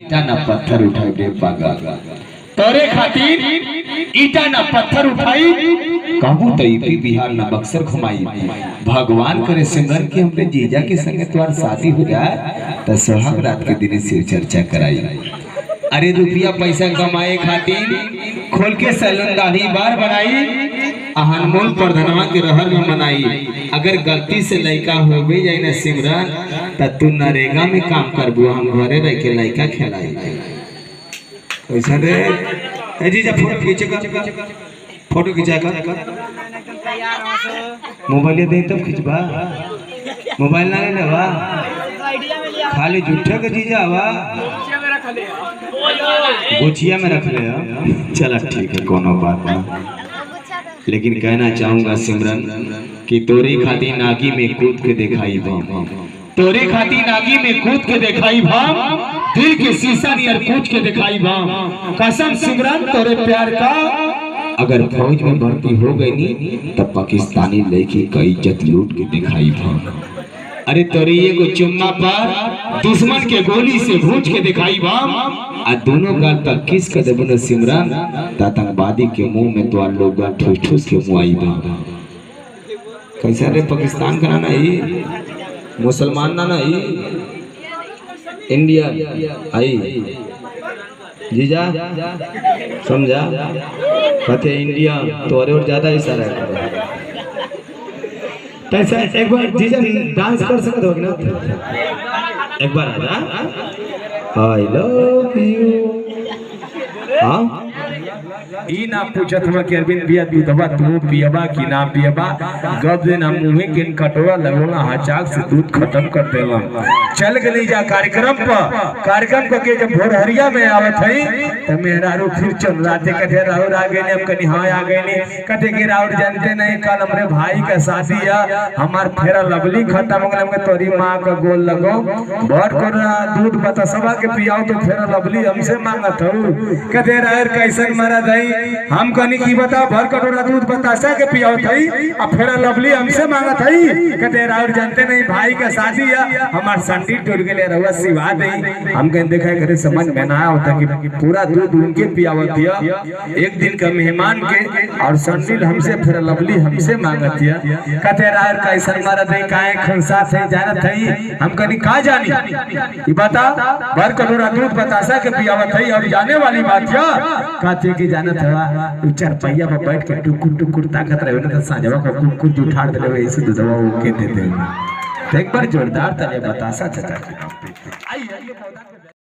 ईटा न पत्थर उठाई दे पागल तोरे खातिर ईटा न पत्थर उठाई कहूँ तो यूपी बिहार न बक्सर घुमाई। भगवान करे सिमरन की हमरे जीजा के संगे तुम्हार शादी हो जाए तो सुहाग रात के दिन से चर्चा कराई। अरे रुपया पैसा कमाए खातिर खोल के सैलून दाढ़ी बार बनाई, अनमोल प्रधनवा के रहर में मनाई। अगर गलती से लड़का हो भी जाए ना सिमरन तो तू नरेगा में काम करबू, हम घरे रह के लड़का खिलाई। कैसा रे जीजा फोटो खींचेगा, फोटो खिंचाएगा मोबाइल दे तब खिंचबा, मोबाइल ना ले बा खाली झूठे के जीजा बा गोचिया में रख ले। चला ठीक है कोनो बात ना, लेकिन कहना चाहूंगा सिमरन कि तोरे खाती नागी में कूद के दिखाई भाम, तोरे खाती नागी में कूद के दिखाई भाम, दिल के शीशा नियर कूद के दिखाई भाम। कसम सिमरन तोरे प्यार का, अगर फौज में भर्ती हो गई नी तब पाकिस्तानी लड़की का इज्जत लूट के दिखाई भाम। अरे तोरे ये को चुम्मा पर दुश्मन के गोली से भूज के दिखाई भाम, आ दोनों गाल पर किस कर देबो न सिमरन आतंकवादी के मुंह में तो लोग ठूस ठूस के मुआई भाम। कैसा रे पाकिस्तान का ना ही मुसलमान ना ही इंडिया आई जीजा समझा कहते इंडिया तो और ज्यादा इशारा है। कैसा एक बार जीजा डांस कर सकते हो ना, एक बार आजा आई लव यू। हाँ ई ना पूछत हम के अरविंद बिया दूधवा तू पियबा कि ना पियबा, गब दिन हम मुंह के कटोरा लगोला हाचाक से दूध खत्म कर देला। चल गई जा कार्यक्रम पर, कार्यक्रम को के जब भोरहरिया में आवत हई त मेहरारू फिर चल राते कथे राउर आ गए ने, हम कनी हां आ गए ने कथे के राउर जानते नहीं कल हमरे भाई का शादी है, हमार फेरा लवली खत्म हो गए, हमके तोरी मां का गोल लगो भर कर दूध बता सबा के पियाओ तो फेरा लवली हमसे मांगत हो। कथे राउर कैसन मरा दई, हम कनी की बता भर कटोरा दूध बतासा के पियाओ थई अब फेरा लवली हमसे मांगत हई। कथे राउर जानते नहीं भाई का शादी है, हमार संडी टूट गेले रहुआ सिवा दे, हम कहीं देखा करे समझ में ना होता कि पूरा दूध उनके पियावत दिया एक दिन का मेहमान के, और संडील हमसे फेरा लवली हमसे मांगत दिया। कथे राउर कैसन मरा दई काहे खंसा से जानत हई, हम कनी का जानी ई बता भर कटोरा दूध बतासा के पियावत हई और जाने वाली बात है काते की जानत हवा चार पहिया पर बैठ के टुकुर टुकुर ताकत रहे ना साजवा को कुछ उठाड़ देले ऐसे दूधवा के दे दे। एक बार जोरदार ताली बतासा चाचा।